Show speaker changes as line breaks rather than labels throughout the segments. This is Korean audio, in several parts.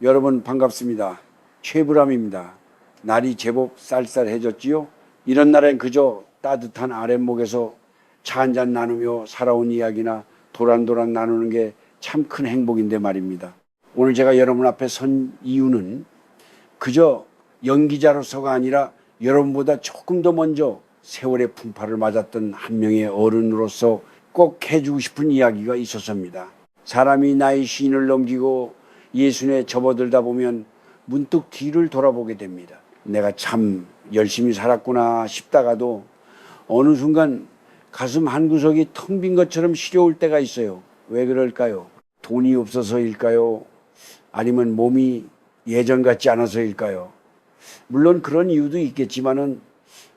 여러분 반갑습니다. 최불암입니다. 날이 제법 쌀쌀해졌지요. 이런 날엔 그저 따뜻한 아랫목에서 차 한잔 나누며 살아온 이야기나 도란도란 나누는 게 참 큰 행복인데 말입니다. 오늘 제가 여러분 앞에 선 이유는 그저 연기자로서가 아니라 여러분보다 조금 더 먼저 세월의 풍파를 맞았던 한 명의 어른으로서 꼭 해주고 싶은 이야기가 있어서입니다. 사람이 나이 쉰을 넘기고 예순에 접어들다 보면 문득 뒤를 돌아보게 됩니다. 내가 참 열심히 살았구나 싶다가도 어느 순간 가슴 한구석이 텅 빈 것처럼 시려울 때가 있어요. 왜 그럴까요? 돈이 없어서일까요? 아니면 몸이 예전 같지 않아서일까요? 물론 그런 이유도 있겠지만은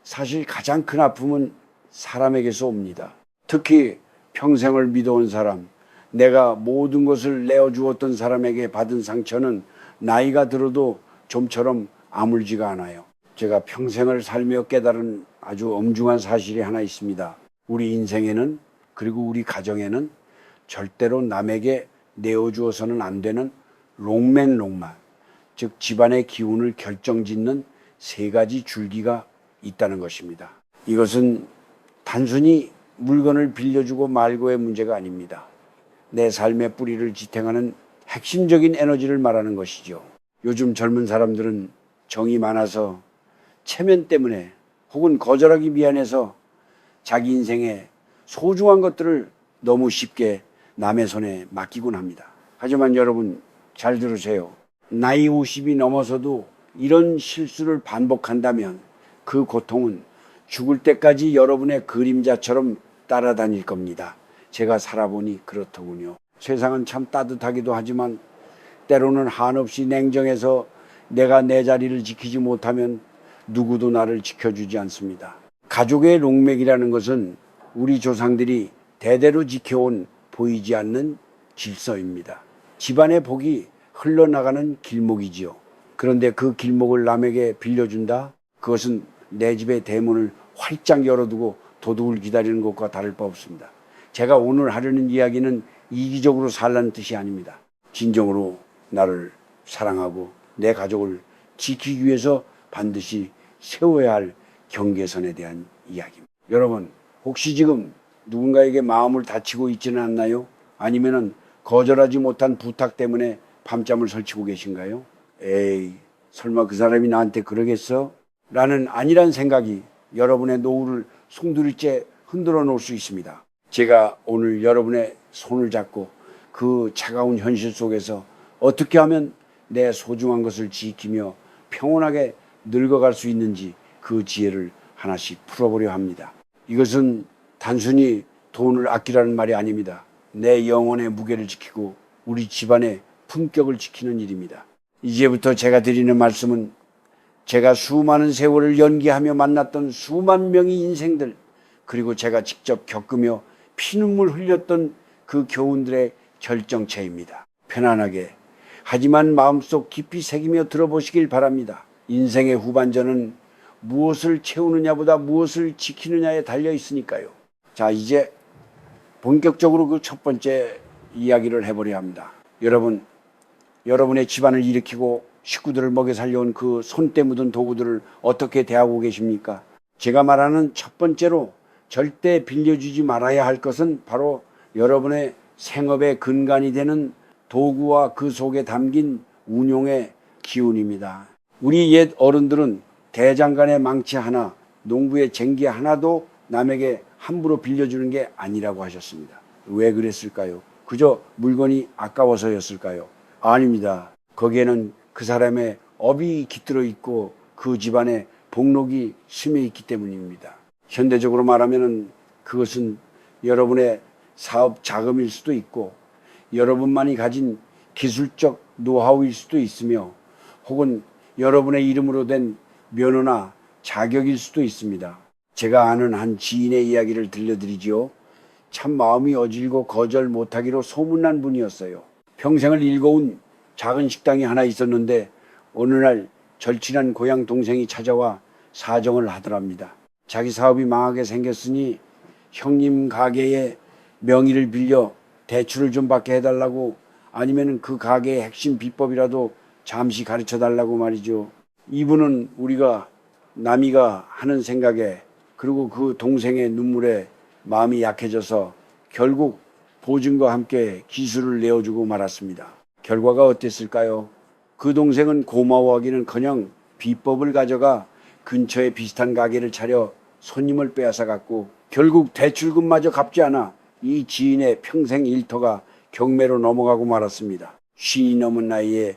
사실 가장 큰 아픔은 사람에게서 옵니다. 특히 평생을 믿어온 사람, 내가 모든 것을 내어주었던 사람에게 받은 상처는 나이가 들어도 좀처럼 아물지가 않아요. 제가 평생을 살며 깨달은 아주 엄중한 사실이 하나 있습니다. 우리 인생에는, 그리고 우리 가정에는 절대로 남에게 내어주어서는 안 되는 롱맨, 즉 집안의 기운을 결정짓는 세 가지 줄기가 있다는 것입니다. 이것은 단순히 물건을 빌려주고 말고의 문제가 아닙니다. 내 삶의 뿌리를 지탱하는 핵심적인 에너지를 말하는 것이죠. 요즘 젊은 사람들은 정이 많아서 체면 때문에 혹은 거절하기 미안해서 자기 인생의 소중한 것들을 너무 쉽게 남의 손에 맡기곤 합니다. 하지만 여러분 잘 들으세요. 나이 50이 넘어서도 이런 실수를 반복한다면 그 고통은 죽을 때까지 여러분의 그림자처럼 따라다닐 겁니다. 제가 살아보니 그렇더군요. 세상은 참 따뜻하기도 하지만 때로는 한없이 냉정해서 내가 내 자리를 지키지 못하면 누구도 나를 지켜주지 않습니다. 가족의 롱맥이라는 것은 우리 조상들이 대대로 지켜온 보이지 않는 질서입니다. 집안의 복이 흘러나가는 길목이지요. 그런데 그 길목을 남에게 빌려준다? 그것은 내 집의 대문을 활짝 열어두고 도둑을 기다리는 것과 다를 바 없습니다. 제가 오늘 하려는 이야기는 이기적으로 살라는 뜻이 아닙니다. 진정으로 나를 사랑하고 내 가족을 지키기 위해서 반드시 세워야 할 경계선에 대한 이야기입니다. 여러분, 혹시 지금 누군가에게 마음을 다치고 있지는 않나요? 아니면은 거절하지 못한 부탁 때문에 밤잠을 설치고 계신가요? 에이, 설마 그 사람이 나한테 그러겠어? 라는 아니란 생각이 여러분의 노후를 송두리째 흔들어 놓을 수 있습니다. 제가 오늘 여러분의 손을 잡고 그 차가운 현실 속에서 어떻게 하면 내 소중한 것을 지키며 평온하게 늙어갈 수 있는지 그 지혜를 하나씩 풀어보려 합니다. 이것은 단순히 돈을 아끼라는 말이 아닙니다. 내 영혼의 무게를 지키고 우리 집안의 품격을 지키는 일입니다. 이제부터 제가 드리는 말씀은 제가 수많은 세월을 연기하며 만났던 수만 명의 인생들, 그리고 제가 직접 겪으며 피눈물 흘렸던 그 교훈들의 결정체입니다. 편안하게, 하지만 마음속 깊이 새기며 들어보시길 바랍니다. 인생의 후반전은 무엇을 채우느냐보다 무엇을 지키느냐에 달려 있으니까요. 자, 이제 본격적으로 그 첫 번째 이야기를 해보려 합니다. 여러분의 집안을 일으키고 식구들을 먹여 살려온 그 손때 묻은 도구들을 어떻게 대하고 계십니까? 제가 말하는 첫 번째로 절대 빌려주지 말아야 할 것은 바로 여러분의 생업의 근간이 되는 도구와 그 속에 담긴 운용의 기운입니다. 우리 옛 어른들은 대장간의 망치 하나, 농부의 쟁기 하나도 남에게 함부로 빌려주는 게 아니라고 하셨습니다. 왜 그랬을까요? 그저 물건이 아까워서였을까요? 아닙니다. 거기에는 그 사람의 업이 깃들어 있고 그 집안의 복록이 스며 있기 때문입니다. 현대적으로 말하면 그것은 여러분의 사업 자금일 수도 있고 여러분만이 가진 기술적 노하우일 수도 있으며 혹은 여러분의 이름으로 된 면허나 자격일 수도 있습니다. 제가 아는 한 지인의 이야기를 들려드리지요. 참 마음이 어질고 거절 못하기로 소문난 분이었어요. 평생을 일궈온 작은 식당이 하나 있었는데 어느 날 절친한 고향 동생이 찾아와 사정을 하더랍니다. 자기 사업이 망하게 생겼으니 형님 가게의 명의를 빌려 대출을 좀 받게 해달라고, 아니면 그 가게의 핵심 비법이라도 잠시 가르쳐 달라고 말이죠. 이분은 우리가 남이가 하는 생각에 그리고 그 동생의 눈물에 마음이 약해져서 결국 보증과 함께 기술을 내어주고 말았습니다. 결과가 어땠을까요? 그 동생은 고마워하기는커녕 비법을 가져가 근처에 비슷한 가게를 차려 손님을 빼앗아 갔고 결국 대출금마저 갚지 않아 이 지인의 평생 일터가 경매로 넘어가고 말았습니다. 쉰이 넘은 나이에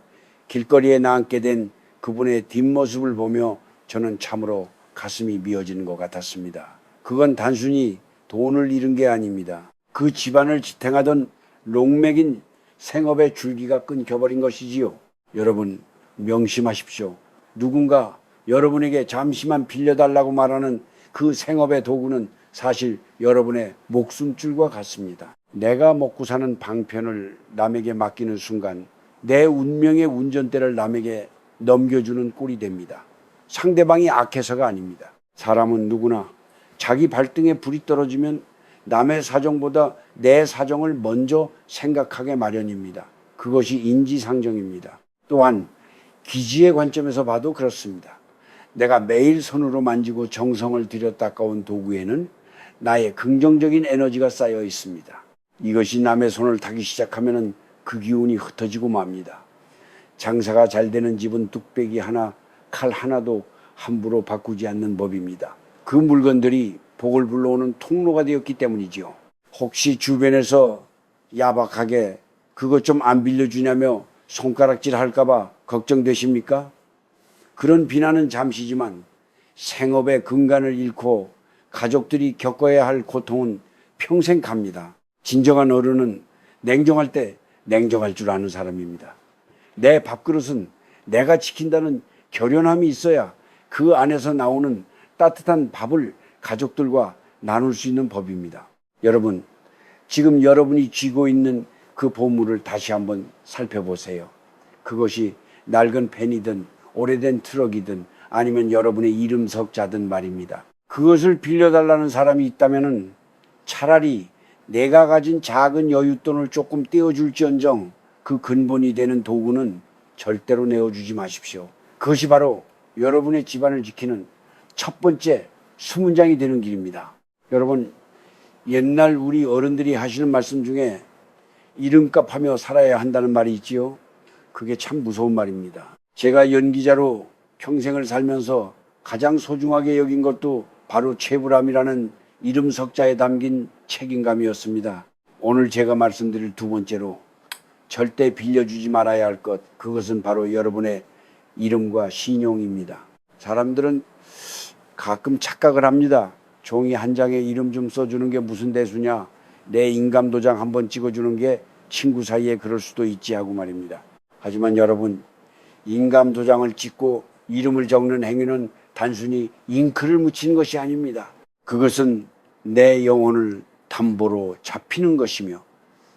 길거리에 나앉게 된 그분의 뒷모습을 보며 저는 참으로 가슴이 미어지는 것 같았습니다. 그건 단순히 돈을 잃은 게 아닙니다. 그 집안을 지탱하던 롱맥인 생업의 줄기가 끊겨버린 것이지요. 여러분 명심하십시오. 누군가 여러분에게 잠시만 빌려달라고 말하는 그 생업의 도구는 사실 여러분의 목숨줄과 같습니다. 내가 먹고 사는 방편을 남에게 맡기는 순간 내 운명의 운전대를 남에게 넘겨주는 꼴이 됩니다. 상대방이 악해서가 아닙니다. 사람은 누구나 자기 발등에 불이 떨어지면 남의 사정보다 내 사정을 먼저 생각하게 마련입니다. 그것이 인지상정입니다. 또한 기지의 관점에서 봐도 그렇습니다. 내가 매일 손으로 만지고 정성을 들여 닦아온 도구에는 나의 긍정적인 에너지가 쌓여 있습니다. 이것이 남의 손을 타기 시작하면 그 기운이 흩어지고 맙니다. 장사가 잘 되는 집은 뚝배기 하나, 칼 하나도 함부로 바꾸지 않는 법입니다. 그 물건들이 복을 불러오는 통로가 되었기 때문이지요. 혹시 주변에서 야박하게 그것 좀 안 빌려주냐며 손가락질 할까봐 걱정되십니까? 그런 비난은 잠시지만 생업의 근간을 잃고 가족들이 겪어야 할 고통은 평생 갑니다. 진정한 어른은 냉정할 때 냉정할 줄 아는 사람입니다. 내 밥그릇은 내가 지킨다는 결연함이 있어야 그 안에서 나오는 따뜻한 밥을 가족들과 나눌 수 있는 법입니다. 여러분, 지금 여러분이 쥐고 있는 그 보물을 다시 한번 살펴보세요. 그것이 낡은 펜이든 오래된 트럭이든 아니면 여러분의 이름 석자든 말입니다. 그것을 빌려달라는 사람이 있다면 차라리 내가 가진 작은 여윳돈을 조금 떼어줄지언정 그 근본이 되는 도구는 절대로 내어주지 마십시오. 그것이 바로 여러분의 집안을 지키는 첫 번째 수문장이 되는 길입니다. 여러분, 옛날 우리 어른들이 하시는 말씀 중에 이름값 하며 살아야 한다는 말이 있지요. 그게 참 무서운 말입니다. 제가 연기자로 평생을 살면서 가장 소중하게 여긴 것도 바로 최불암이라는 이름 석자에 담긴 책임감이었습니다. 오늘 제가 말씀드릴 두 번째로 절대 빌려주지 말아야 할 것, 그것은 바로 여러분의 이름과 신용입니다. 사람들은 가끔 착각을 합니다. 종이 한 장에 이름 좀 써주는 게 무슨 대수냐, 내 인감도장 한번 찍어주는 게 친구 사이에 그럴 수도 있지 하고 말입니다. 하지만 여러분, 인감도장을 찍고 이름을 적는 행위는 단순히 잉크를 묻히는 것이 아닙니다. 그것은 내 영혼을 담보로 잡히는 것이며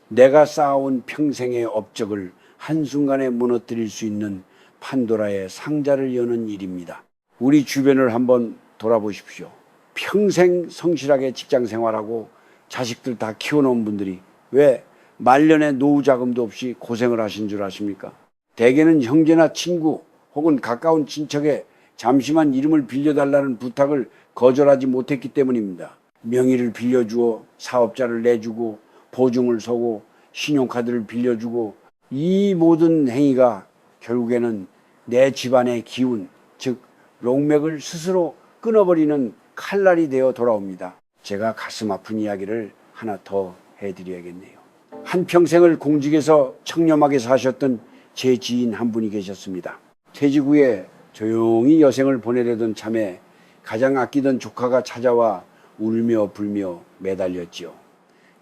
내가 쌓아온 평생의 업적을 한순간에 무너뜨릴 수 있는 판도라의 상자를 여는 일입니다. 우리 주변을 한번 돌아보십시오. 평생 성실하게 직장 생활하고 자식들 다 키워놓은 분들이 왜 말년에 노후 자금도 없이 고생을 하신 줄 아십니까? 대개는 형제나 친구 혹은 가까운 친척에 잠시만 이름을 빌려달라는 부탁을 거절하지 못했기 때문입니다. 명의를 빌려주어 사업자를 내주고 보증을 서고 신용카드를 빌려주고 이 모든 행위가 결국에는 내 집안의 기운, 즉 롱맥을 스스로 끊어버리는 칼날이 되어 돌아옵니다. 제가 가슴 아픈 이야기를 하나 더 해드려야겠네요. 한평생을 공직에서 청렴하게 사셨던 제 지인 한 분이 계셨습니다. 퇴직 후에 조용히 여생을 보내려던 참에 가장 아끼던 조카가 찾아와 울며 불며 매달렸지요.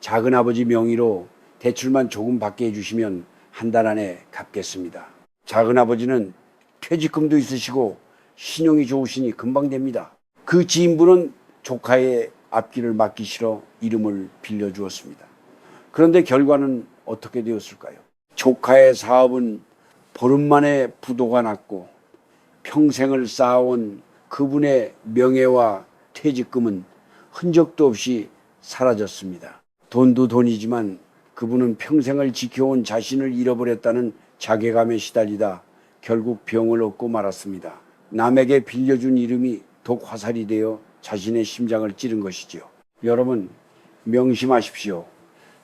작은아버지 명의로 대출만 조금 받게 해주시면 한 달 안에 갚겠습니다. 작은아버지는 퇴직금도 있으시고 신용이 좋으시니 금방 됩니다. 그 지인분은 조카의 앞길을 막기 싫어 이름을 빌려주었습니다. 그런데 결과는 어떻게 되었을까요? 조카의 사업은 보름 만에 부도가 났고 평생을 쌓아온 그분의 명예와 퇴직금은 흔적도 없이 사라졌습니다. 돈도 돈이지만 그분은 평생을 지켜온 자신을 잃어버렸다는 자괴감에 시달리다 결국 병을 얻고 말았습니다. 남에게 빌려준 이름이 독 화살이 되어 자신의 심장을 찌른 것이지요. 여러분 명심하십시오.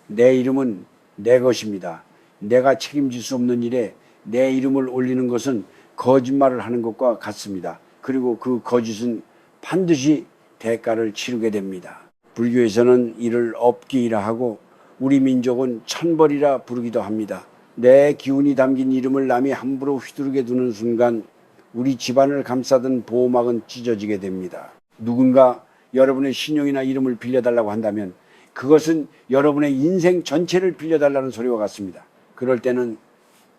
내 이름은 내 것입니다. 내가 책임질 수 없는 일에 내 이름을 올리는 것은 거짓말을 하는 것과 같습니다. 그리고 그 거짓은 반드시 대가를 치르게 됩니다. 불교에서는 이를 업기이라 하고 우리 민족은 천벌이라 부르기도 합니다. 내 기운이 담긴 이름을 남이 함부로 휘두르게 두는 순간 우리 집안을 감싸던 보호막은 찢어지게 됩니다. 누군가 여러분의 신용이나 이름을 빌려달라고 한다면 그것은 여러분의 인생 전체를 빌려달라는 소리와 같습니다. 그럴 때는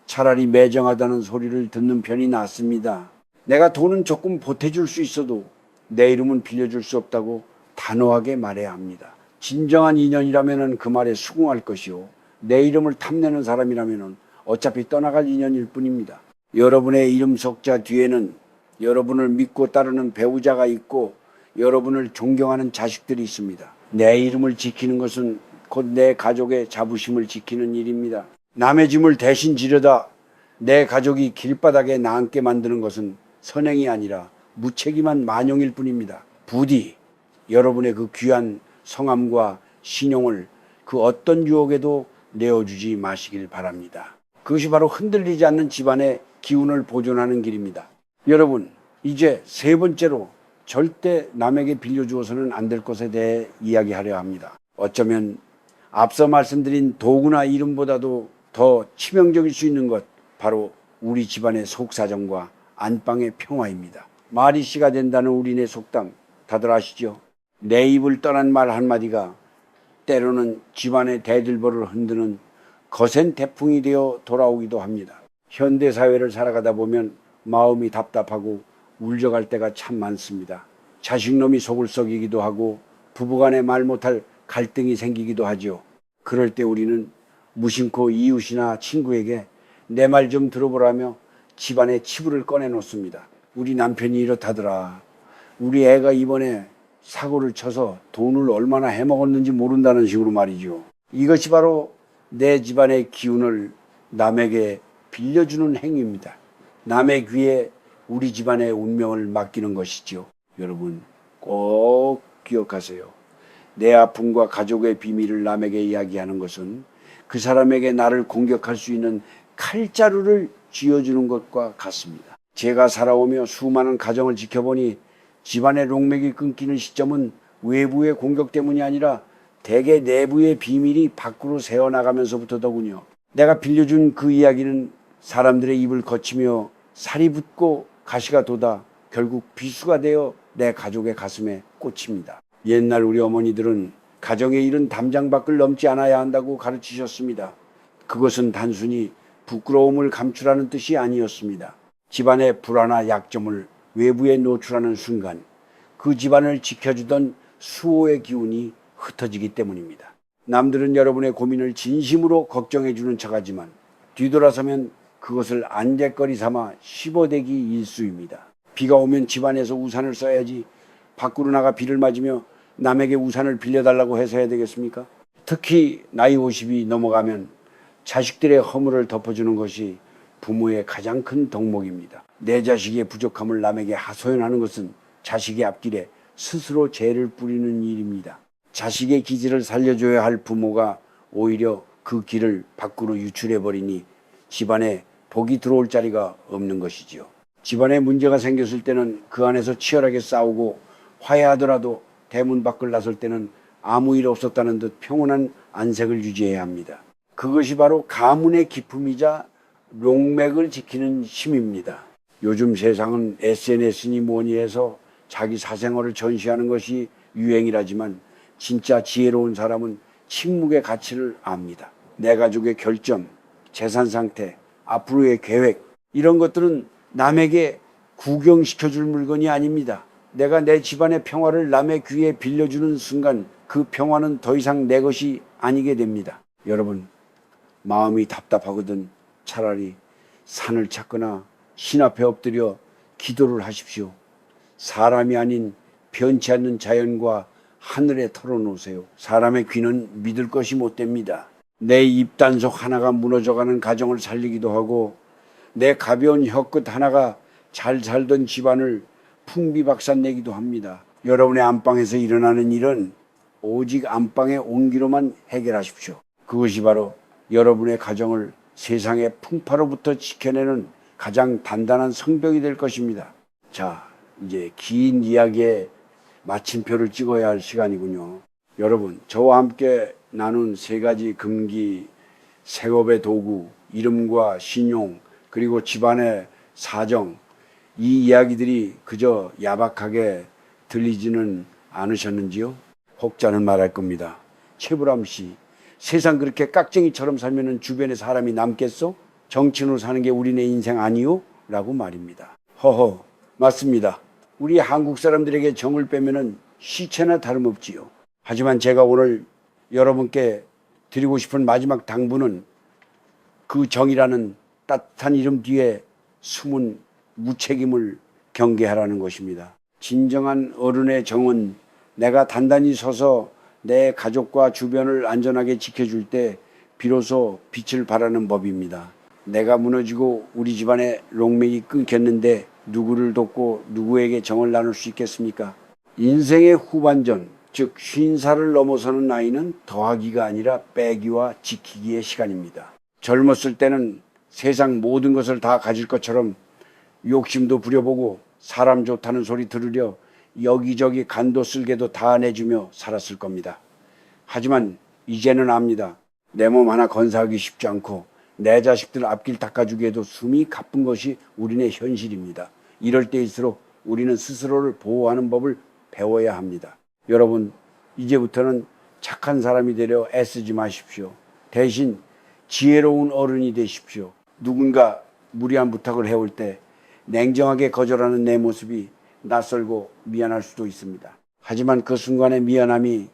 차라리 매정하다는 소리를 듣는 편이 낫습니다. 내가 돈은 조금 보태줄 수 있어도 내 이름은 빌려줄 수 없다고 단호하게 말해야 합니다. 진정한 인연이라면 그 말에 수긍할 것이요. 내 이름을 탐내는 사람이라면 어차피 떠나갈 인연일 뿐입니다. 여러분의 이름 석자 뒤에는 여러분을 믿고 따르는 배우자가 있고 여러분을 존경하는 자식들이 있습니다. 내 이름을 지키는 것은 곧 내 가족의 자부심을 지키는 일입니다. 남의 짐을 대신 지려다 내 가족이 길바닥에 나앉게 만드는 것은 선행이 아니라 무책임한 만용일 뿐입니다. 부디 여러분의 그 귀한 성함과 신용을 그 어떤 유혹에도 내어주지 마시길 바랍니다. 그것이 바로 흔들리지 않는 집안의 기운을 보존하는 길입니다. 여러분, 이제 세 번째로 절대 남에게 빌려주어서는 안 될 것에 대해 이야기하려 합니다. 어쩌면 앞서 말씀드린 도구나 이름보다도 더 치명적일 수 있는 것, 바로 우리 집안의 속사정과 안방의 평화입니다. 말이 씨가 된다는 우리네 속담 다들 아시죠? 내 입을 떠난 말 한마디가 때로는 집안의 대들보를 흔드는 거센 태풍이 되어 돌아오기도 합니다. 현대사회를 살아가다 보면 마음이 답답하고 울적할 때가 참 많습니다. 자식놈이 속을 썩이기도 하고 부부간에 말 못할 갈등이 생기기도 하죠. 그럴 때 우리는 무심코 이웃이나 친구에게 내 말 좀 들어보라며 집안의 치부를 꺼내놓습니다. 우리 남편이 이렇다더라. 우리 애가 이번에 사고를 쳐서 돈을 얼마나 해먹었는지 모른다는 식으로 말이죠. 이것이 바로 내 집안의 기운을 남에게 빌려주는 행위입니다. 남의 귀에 우리 집안의 운명을 맡기는 것이지요. 여러분 꼭 기억하세요. 내 아픔과 가족의 비밀을 남에게 이야기하는 것은 그 사람에게 나를 공격할 수 있는 칼자루를 쥐어주는 것과 같습니다. 제가 살아오며 수많은 가정을 지켜보니 집안의 롱맥이 끊기는 시점은 외부의 공격 때문이 아니라 대개 내부의 비밀이 밖으로 새어나가면서부터더군요. 내가 빌려준 그 이야기는 사람들의 입을 거치며 살이 붙고 가시가 돋아 결국 비수가 되어 내 가족의 가슴에 꽂힙니다. 옛날 우리 어머니들은 가정의 일은 담장 밖을 넘지 않아야 한다고 가르치셨습니다. 그것은 단순히 부끄러움을 감추라는 뜻이 아니었습니다. 집안의 불화나 약점을 외부에 노출하는 순간 그 집안을 지켜주던 수호의 기운이 흩어지기 때문입니다. 남들은 여러분의 고민을 진심으로 걱정해주는 척하지만 뒤돌아서면 그것을 안갯거리 삼아 씹어대기 일쑤입니다. 비가 오면 집안에서 우산을 써야지 밖으로 나가 비를 맞으며 남에게 우산을 빌려달라고 해서 해야 되겠습니까? 특히 나이 50이 넘어가면 자식들의 허물을 덮어주는 것이 부모의 가장 큰 덕목입니다. 내 자식의 부족함을 남에게 하소연하는 것은 자식의 앞길에 스스로 죄를 뿌리는 일입니다. 자식의 기질을 살려줘야 할 부모가 오히려 그 길을 밖으로 유출해버리니 집안에 복이 들어올 자리가 없는 것이지요. 집안에 문제가 생겼을 때는 그 안에서 치열하게 싸우고 화해하더라도 대문 밖을 나설 때는 아무 일 없었다는 듯 평온한 안색을 유지해야 합니다. 그것이 바로 가문의 기품이자 롱맥을 지키는 힘입니다. 요즘 세상은 SNS니 뭐니 해서 자기 사생활을 전시하는 것이 유행이라지만 진짜 지혜로운 사람은 침묵의 가치를 압니다. 내 가족의 결점, 재산 상태, 앞으로의 계획, 이런 것들은 남에게 구경시켜줄 물건이 아닙니다. 내가 내 집안의 평화를 남의 귀에 빌려주는 순간 그 평화는 더 이상 내 것이 아니게 됩니다. 여러분, 마음이 답답하거든 차라리 산을 찾거나 신 앞에 엎드려 기도를 하십시오. 사람이 아닌 변치 않는 자연과 하늘에 털어놓으세요. 사람의 귀는 믿을 것이 못 됩니다. 내 입단속 하나가 무너져가는 가정을 살리기도 하고 내 가벼운 혀끝 하나가 잘 살던 집안을 풍비박산내기도 합니다. 여러분의 안방에서 일어나는 일은 오직 안방의 온기로만 해결하십시오. 그것이 바로 여러분의 가정을 세상의 풍파로부터 지켜내는 가장 단단한 성벽이 될 것입니다. 자, 이제 긴 이야기에 마침표를 찍어야 할 시간이군요. 여러분, 저와 함께 나눈 세 가지 금기, 생업의 도구, 이름과 신용, 그리고 집안의 사정, 이 이야기들이 그저 야박하게 들리지는 않으셨는지요? 혹자는 말할 겁니다. 최불암 씨, 세상 그렇게 깍쟁이처럼 살면 주변에 사람이 남겠어? 정치인으로 사는 게 우리네 인생 아니요? 라고 말입니다. 허허, 맞습니다. 우리 한국 사람들에게 정을 빼면은 시체나 다름없지요. 하지만 제가 오늘 여러분께 드리고 싶은 마지막 당부는 그 정이라는 따뜻한 이름 뒤에 숨은 무책임을 경계하라는 것입니다. 진정한 어른의 정은 내가 단단히 서서 내 가족과 주변을 안전하게 지켜줄 때 비로소 빛을 발하는 법입니다. 내가 무너지고 우리 집안의 롱맥이 끊겼는데 누구를 돕고 누구에게 정을 나눌 수 있겠습니까? 인생의 후반전, 즉 50살을 넘어서는 나이는 더하기가 아니라 빼기와 지키기의 시간입니다. 젊었을 때는 세상 모든 것을 다 가질 것처럼 욕심도 부려보고 사람 좋다는 소리 들으려 여기저기 간도 쓸개도 다 내주며 살았을 겁니다. 하지만 이제는 압니다. 내 몸 하나 건사하기 쉽지 않고 내 자식들 앞길 닦아주기에도 숨이 가쁜 것이 우리네 현실입니다. 이럴 때일수록 우리는 스스로를 보호하는 법을 배워야 합니다. 여러분, 이제부터는 착한 사람이 되려 애쓰지 마십시오. 대신 지혜로운 어른이 되십시오. 누군가 무리한 부탁을 해올 때 냉정하게 거절하는 내 모습이 낯설고 미안할 수도 있습니다. 하지만 그 순간의 미안함이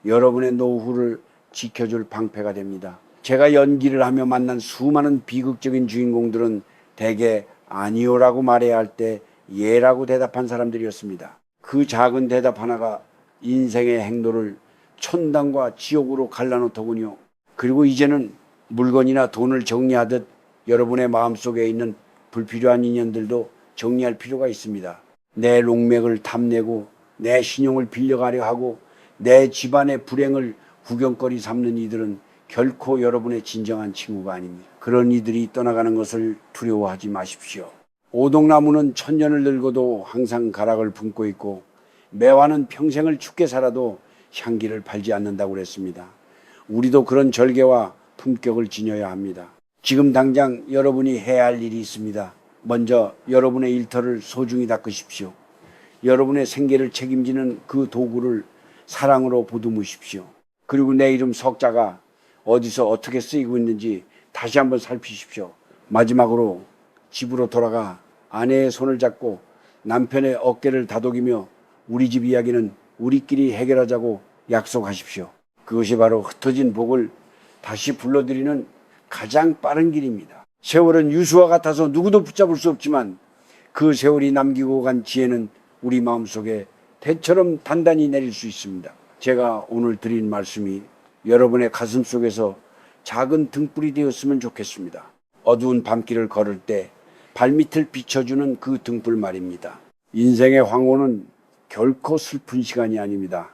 여러분의 노후를 지켜줄 방패가 됩니다. 제가 연기를 하며 만난 수많은 비극적인 주인공들은 대개 아니요라고 말해야 할 때 예라고 대답한 사람들이었습니다. 그 작은 대답 하나가 인생의 행로를 천당과 지옥으로 갈라놓더군요. 그리고 이제는 물건이나 돈을 정리하듯 여러분의 마음속에 있는 불필요한 인연들도 정리할 필요가 있습니다. 내 롱맥을 탐내고 내 신용을 빌려가려 하고 내 집안의 불행을 구경거리 삼는 이들은 결코 여러분의 진정한 친구가 아닙니다. 그런 이들이 떠나가는 것을 두려워하지 마십시오. 오동나무는 천년을 늙어도 항상 가락을 품고 있고 매화는 평생을 춥게 살아도 향기를 팔지 않는다고 그랬습니다. 우리도 그런 절개와 품격을 지녀야 합니다. 지금 당장 여러분이 해야 할 일이 있습니다. 먼저 여러분의 일터를 소중히 닦으십시오. 여러분의 생계를 책임지는 그 도구를 사랑으로 보듬으십시오. 그리고 내 이름 석자가 어디서 어떻게 쓰이고 있는지 다시 한번 살피십시오. 마지막으로 집으로 돌아가 아내의 손을 잡고 남편의 어깨를 다독이며 우리 집 이야기는 우리끼리 해결하자고 약속하십시오. 그것이 바로 흩어진 복을 다시 불러들이는 가장 빠른 길입니다. 세월은 유수와 같아서 누구도 붙잡을 수 없지만 그 세월이 남기고 간 지혜는 우리 마음속에 대처럼 단단히 내릴 수 있습니다. 제가 오늘 드린 말씀이 여러분의 가슴 속에서 작은 등불이 되었으면 좋겠습니다. 어두운 밤길을 걸을 때 발밑을 비춰주는 그 등불 말입니다. 인생의 황혼은 결코 슬픈 시간이 아닙니다.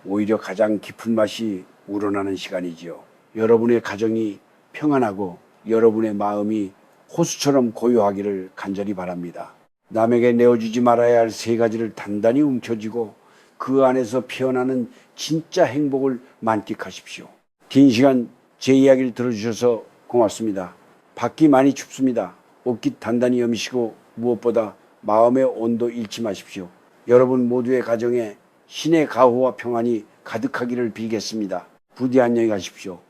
오히려 가장 깊은 맛이 우러나는 시간이지요. 여러분의 가정이 평안하고 여러분의 마음이 호수처럼 고요하기를 간절히 바랍니다. 남에게 내어주지 말아야 할 세 가지를 단단히 움켜쥐고 그 안에서 피어나는 진짜 행복을 만끽하십시오. 긴 시간 제 이야기를 들어주셔서 고맙습니다. 밖이 많이 춥습니다. 옷깃 단단히 여미시고 무엇보다 마음의 온도 잃지 마십시오. 여러분 모두의 가정에 신의 가호와 평안이 가득하기를 빌겠습니다. 부디 안녕히 가십시오.